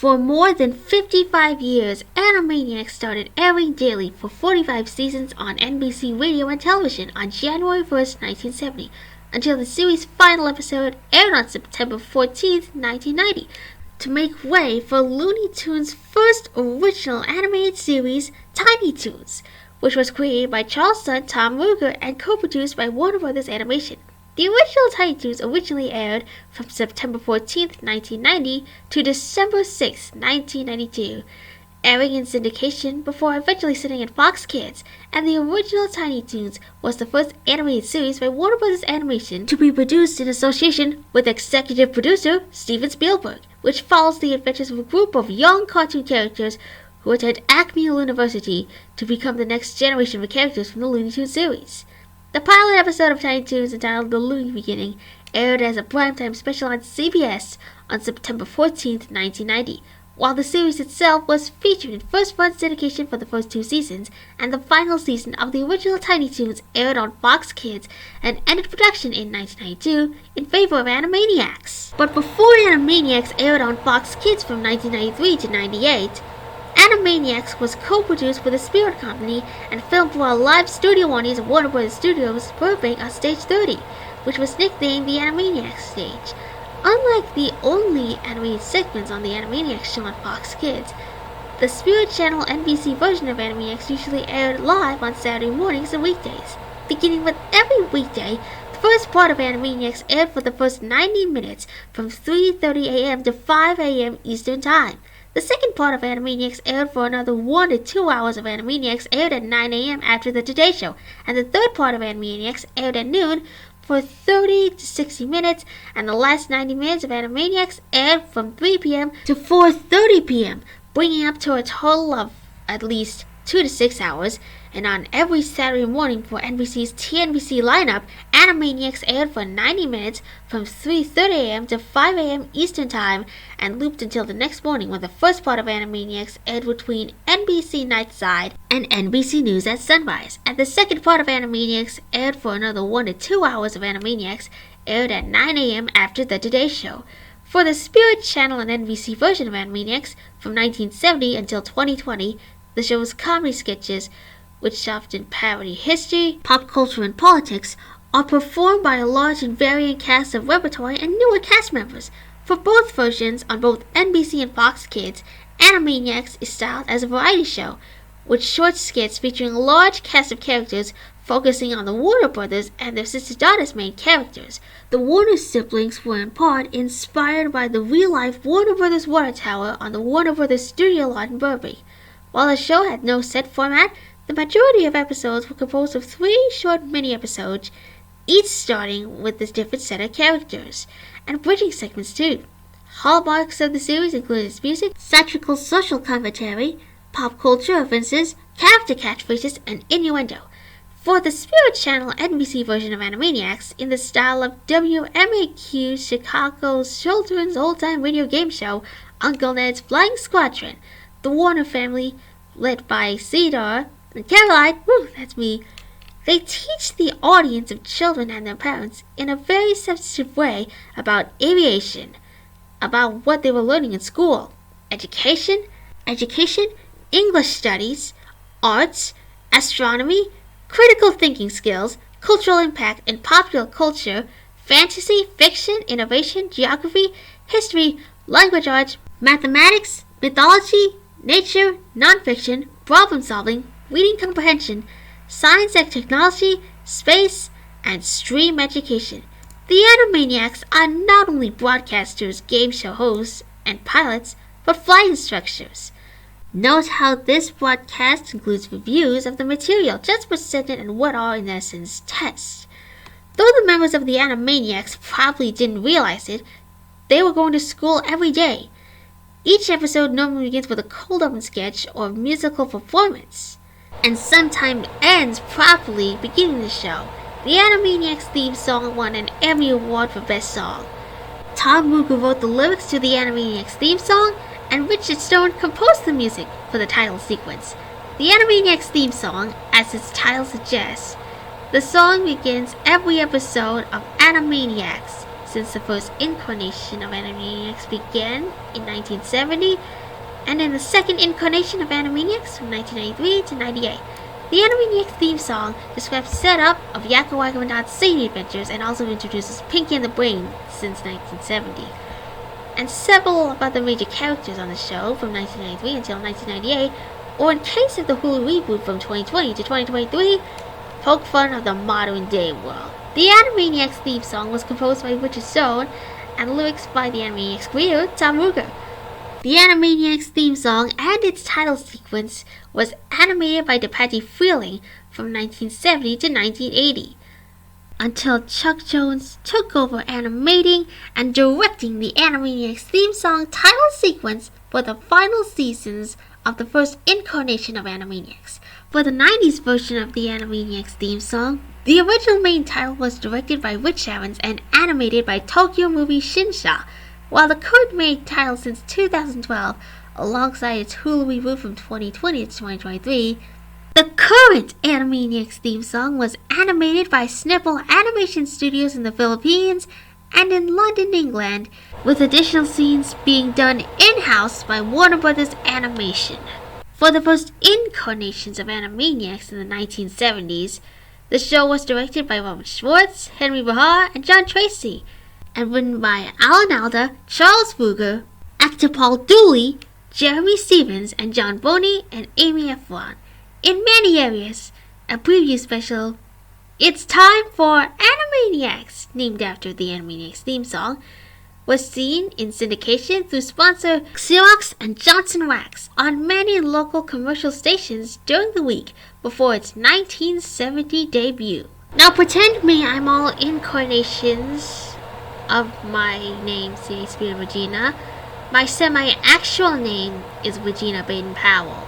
For more than 55 years, Animaniacs started airing daily for 45 seasons on NBC radio and television on January 1st, 1970, until the series' final episode aired on September 14th, 1990, to make way for Looney Tunes' first original animated series, Tiny Toons, which was created by Charles' son Tom Ruegger and co-produced by Warner Brothers Animation. The original Tiny Toons originally aired from September 14, 1990 to December 6, 1992, airing in syndication before eventually sitting at Fox Kids, and the original Tiny Toons was the first animated series by Warner Brothers Animation to be produced in association with executive producer Steven Spielberg, which follows the adventures of a group of young cartoon characters who attend Acme University to become the next generation of characters from the Looney Tunes series. The pilot episode of Tiny Toons, entitled The Looney Beginning, aired as a primetime special on CBS on September 14, 1990, while the series itself was featured in first-run syndication for the first 2 seasons, and the final season of the original Tiny Toons aired on Fox Kids and ended production in 1992 in favor of Animaniacs. But before Animaniacs aired on Fox Kids from 1993 to 98, Animaniacs was co-produced with the Spirit Company and filmed for a live studio audience at Warner Bros. Studios Burbank on Stage 30, which was nicknamed the Animaniacs stage. Unlike the only animated segments on the Animaniacs show on Fox Kids, the Spirit Channel NBC version of Animaniacs usually aired live on Saturday mornings and weekdays. Beginning with every weekday, the first part of Animaniacs aired for the first 90 minutes from 3:30 a.m. to 5 a.m. Eastern Time. The second part of Animaniacs aired for another 1 to 2 hours of Animaniacs aired at 9 a.m. after the Today Show, and the third part of Animaniacs aired at noon for 30 to 60 minutes, and the last 90 minutes of Animaniacs aired from 3 p.m. to 4:30 p.m., bringing up to a total of at least 2 to 6 hours. And on every Saturday morning for NBC's TNBC lineup, Animaniacs aired for 90 minutes from 3:30 a.m. to 5 a.m. Eastern Time, and looped until the next morning, when the first part of Animaniacs aired between NBC Nightside and NBC News at sunrise, and the second part of Animaniacs aired for another 1 to 2 hours of Animaniacs aired at 9 a.m. after the Today Show. For the Spirit Channel and NBC version of Animaniacs, from 1970 until 2020, the show's comedy sketches, which often parody history, pop culture, and politics, are performed by a large and varying cast of repertory and newer cast members. For both versions, on both NBC and Fox Kids, Animaniacs is styled as a variety show, with short skits featuring a large cast of characters focusing on the Warner Brothers and their sister-daughter as main characters. The Warner siblings were in part inspired by the real-life Warner Brothers water tower on the Warner Brothers studio lot in Burbank. While the show had no set format, the majority of episodes were composed of 3 short mini-episodes, each starting with a different set of characters, and bridging segments too. Hallmarks of the series included its music, satirical social commentary, pop culture references, character catchphrases, and innuendo. For the Spirit Channel NBC version of Animaniacs, in the style of WMAQ Chicago's children's old-time radio game show, Uncle Ned's Flying Squadron, the Warner family, led by Cedar and Caroline, that's me, they teach the audience of children and their parents in a very sensitive way about aviation, about what they were learning in school, education, English studies, arts, astronomy, critical thinking skills, cultural impact and popular culture, fantasy, fiction, innovation, geography, history, language arts, mathematics, mythology, nature, nonfiction, problem solving, reading comprehension, science and technology, space, and stream education. The Animaniacs are not only broadcasters, game show hosts, and pilots, but flight instructors. Note how this broadcast includes reviews of the material just presented and what are in essence tests. Though the members of the Animaniacs probably didn't realize it, they were going to school every day. Each episode normally begins with a cold open sketch or musical performance, and sometimes ends properly beginning the show. The Animaniacs theme song won an Emmy Award for Best Song. Tom Ruegger wrote the lyrics to the Animaniacs theme song, and Richard Stone composed the music for the title sequence. The Animaniacs theme song, as its title suggests, the song begins every episode of Animaniacs, since the first incarnation of Animaniacs began in 1970, and in the second incarnation of Animaniacs from 1993 to 98. The Animaniacs theme song describes the setup of Yakko Wacko and Dot's Sadie adventures and also introduces Pinky and the Brain since 1970. And several of other major characters on the show from 1993 until 1998, or in case of the Hulu reboot from 2020 to 2023, poke fun of the modern day world. The Animaniacs theme song was composed by Richard Stone and lyrics by the Animaniacs creator Tom Ruegger. The Animaniacs theme song and its title sequence was animated by Patty Freeling from 1970 to 1980, until Chuck Jones took over animating and directing the Animaniacs theme song title sequence for the final seasons of the first incarnation of Animaniacs. For the 90s version of the Animaniacs theme song, the original main title was directed by Rich Evans and animated by Tokyo Movie Shinsha, while the current main title since 2012, alongside its Hulu reboot from 2020 to 2023, the current Animaniacs theme song was animated by Snipple Animation Studios in the Philippines and in London, England, with additional scenes being done in-house by Warner Brothers Animation. For the first incarnations of Animaniacs in the 1970s, the show was directed by Robert Schwartz, Henry Bahar, and John Tracy, and written by Alan Alda, Charles Ruegger, actor Paul Dooley, Jeremy Stevens, and John Boney and Amy Efron. In many areas, a preview special, It's Time for Animaniacs, named after the Animaniacs theme song, was seen in syndication through sponsor Xerox and Johnson Wax on many local commercial stations during the week before its 1970 debut. Now pretend me I'm all incarnations of my name, Shakespeare Regina. My semi-actual name is Regina Baden-Powell.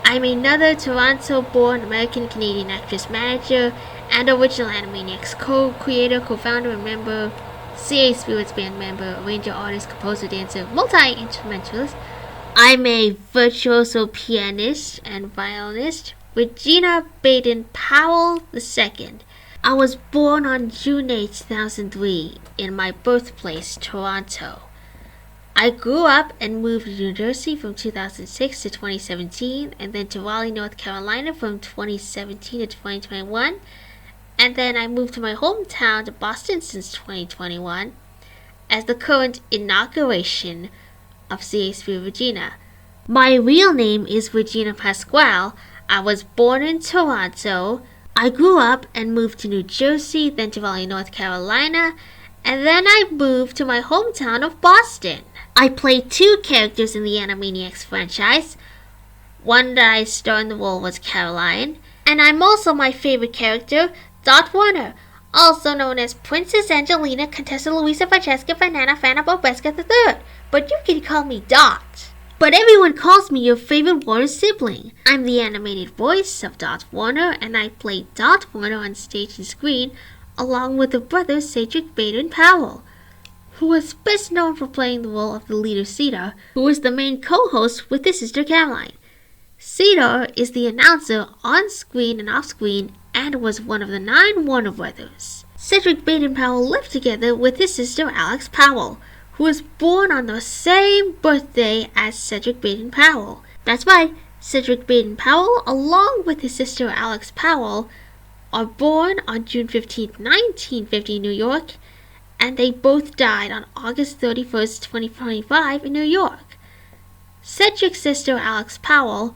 I'm another Toronto-born American-Canadian actress-manager and original Animaniacs co-creator, co-founder, and member, CA Spirits band member, arranger, artist, composer, dancer, multi-instrumentalist. I'm a virtuoso pianist and violinist, Regina Baden-Powell II. I was born on June 8, 2003, in my birthplace, Toronto. I grew up and moved to New Jersey from 2006 to 2017, and then to Raleigh, North Carolina from 2017 to 2021, and then I moved to my hometown to Boston since 2021 as the current inauguration of CA Regina. My real name is Regina Pasquale. I was born in Toronto. I grew up and moved to New Jersey, then to Raleigh, North Carolina, and then I moved to my hometown of Boston. I played two characters in the Animaniacs franchise. One that I starred in the role was Caroline, and I'm also my favorite character, Dot Warner, also known as Princess Angelina Contessa Luisa Francesca Fernanda Fana Bobesca III, but you can call me Dot. But everyone calls me your favorite Warner sibling. I'm the animated voice of Dot Warner, and I played Dot Warner on stage and screen, along with her brother Cedric Baden-Powell, who was best known for playing the role of the leader Cedar, who was the main co-host with his sister Caroline. Cedar is the announcer on screen and off screen and was one of the 9 Warner brothers. Cedric Baden-Powell lived together with his sister Alex Powell, who was born on the same birthday as Cedric Baden-Powell. That's right, Cedric Baden-Powell, along with his sister Alex Powell, are born on June 15, 1950 in New York, and they both died on August 31st, 2025 in New York. Cedric's sister Alex Powell,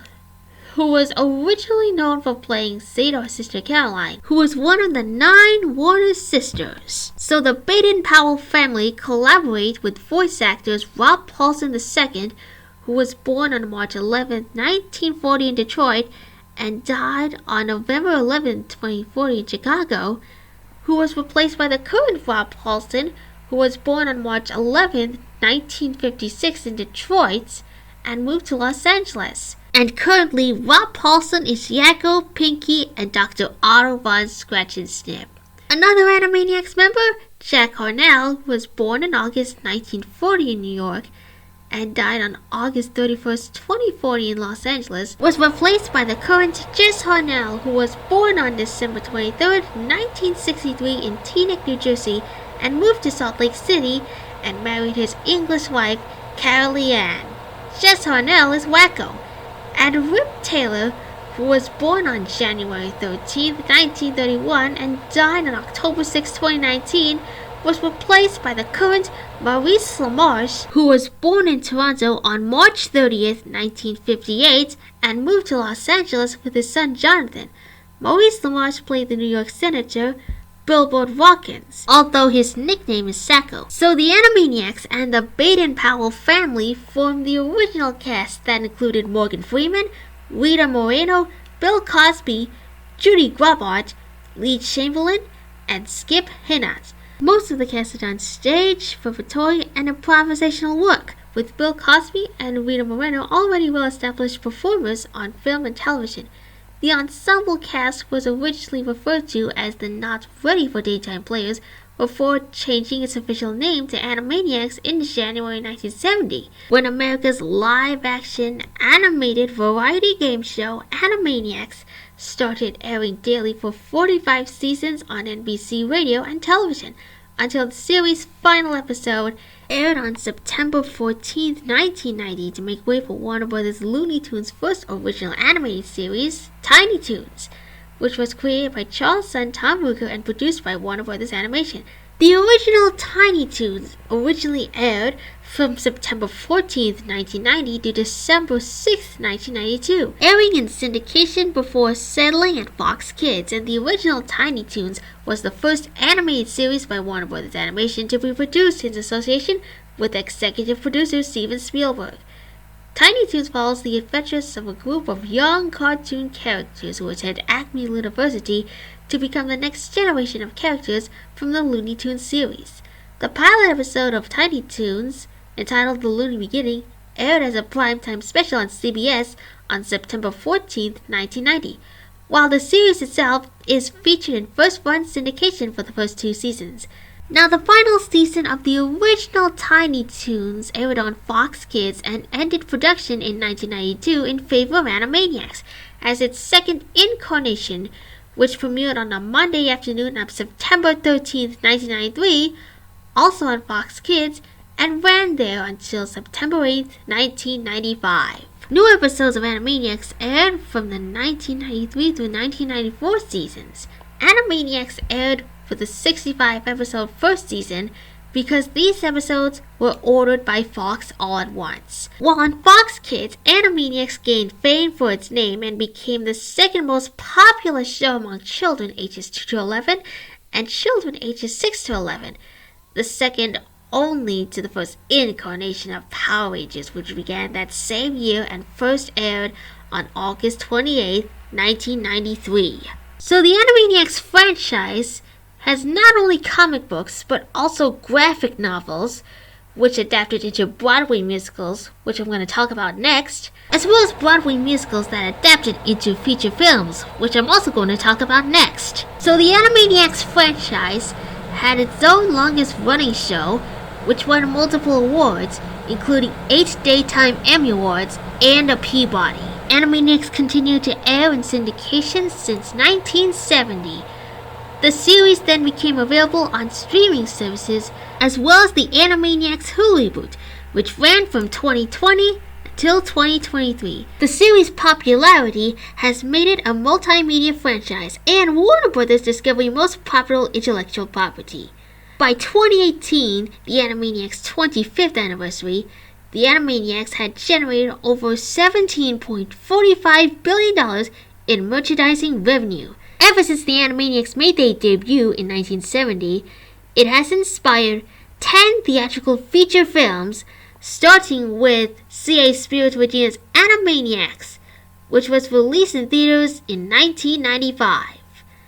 who was originally known for playing Cedar's sister Caroline, who was one of the 9 Warner sisters. So the Baden-Powell family collaborate with voice actors Rob Paulsen II, who was born on March 11, 1940 in Detroit, and died on November 11, 2040 in Chicago, who was replaced by the current Rob Paulsen, who was born on March 11, 1956 in Detroit, and moved to Los Angeles. And currently, Rob Paulsen is Yakko, Pinky, and Dr. Otto von Scratch and Snip. Another Animaniacs member, Jack Harnell, was born in August 1940 in New York and died on August 31st, 2040 in Los Angeles, was replaced by the current Jess Harnell, who was born on December 23rd, 1963 in Teaneck, New Jersey, and moved to Salt Lake City and married his English wife, Carol Ann. Jess Harnell is Wacko. And Rip Taylor, who was born on January 13, 1931 and died on October 6, 2019, was replaced by the current Maurice LaMarche, who was born in Toronto on March 30, 1958 and moved to Los Angeles with his son Jonathan. Maurice LaMarche played the New York Senator Billboard Watkins, although his nickname is Sacco. So the Animaniacs and the Baden-Powell family formed the original cast that included Morgan Freeman, Rita Moreno, Bill Cosby, Judy Grubbart, Lee Chamberlain, and Skip Hinott. Most of the cast had done stage, preparatory, and improvisational work, with Bill Cosby and Rita Moreno already well-established performers on film and television. The ensemble cast was originally referred to as the Not Ready for Daytime Players before changing its official name to Animaniacs in January 1970, when America's live-action animated variety game show Animaniacs started airing daily for 45 seasons on NBC radio and television, until the series' final episode aired on September 14, 1990 to make way for Warner Bros. Looney Tunes' first original animated series, Tiny Toons, which was created by Charles' son Tom Ruegger and produced by Warner Bros. Animation. The original Tiny Toons originally aired from September 14, 1990 to December 6, 1992, airing in syndication before settling at Fox Kids, and the original Tiny Toons was the first animated series by Warner Bros. Animation to be produced in association with executive producer Steven Spielberg. Tiny Toons follows the adventures of a group of young cartoon characters who attend Acme University to become the next generation of characters from the Looney Tunes series. The pilot episode of Tiny Toons, entitled The Looney Beginning, aired as a primetime special on CBS on September 14, 1990, while the series itself is featured in first-run syndication for the first 2 seasons. Now, the final season of the original Tiny Toons aired on Fox Kids and ended production in 1992 in favor of Animaniacs as its second incarnation, which premiered on a Monday afternoon of September 13, 1993, also on Fox Kids, and ran there until September 8, 1995. New episodes of Animaniacs aired from the 1993 through 1994 seasons. Animaniacs aired for the 65-episode first season because these episodes were ordered by Fox all at once. While on Fox Kids, Animaniacs gained fame for its name and became the second most popular show among children ages 2 to 11 and children ages 6 to 11, the second only to the first incarnation of Power Rangers, which began that same year and first aired on August 28, 1993. So the Animaniacs franchise has not only comic books, but also graphic novels, which adapted into Broadway musicals, which I'm going to talk about next, as well as Broadway musicals that adapted into feature films, which I'm also going to talk about next. So the Animaniacs franchise had its own longest-running show, which won multiple awards, including 8 Daytime Emmy Awards and a Peabody. Animaniacs continued to air in syndication since 1970. The series then became available on streaming services, as well as the Animaniacs Hulu reboot, which ran from 2020 until 2023. The series' popularity has made it a multimedia franchise and Warner Bros. Discovery's most popular intellectual property. By 2018, the Animaniacs' 25th anniversary, the Animaniacs had generated over $17.45 billion in merchandising revenue. Ever since the Animaniacs made their debut in 1970, it has inspired 10 theatrical feature films, starting with C.A. Spirit Regina's Animaniacs, which was released in theaters in 1995,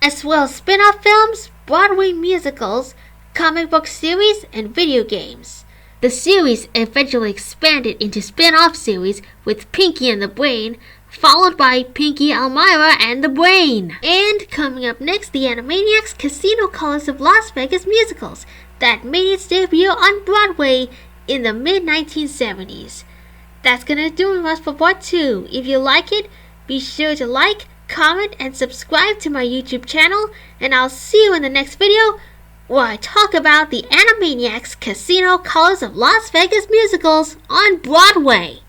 as well as spin-off films, Broadway musicals, comic book series, and video games. The series eventually expanded into spin-off series with Pinky and the Brain, followed by Pinky, Elmira, and the Brain. And coming up next, the Animaniacs Casino Colors of Las Vegas musicals that made its debut on Broadway in the mid-1970s. That's gonna do it for part 2. If you like it, be sure to like, comment, and subscribe to my YouTube channel, and I'll see you in the next video. where I talk about the Animaniacs Casino Colors of Las Vegas musicals on Broadway.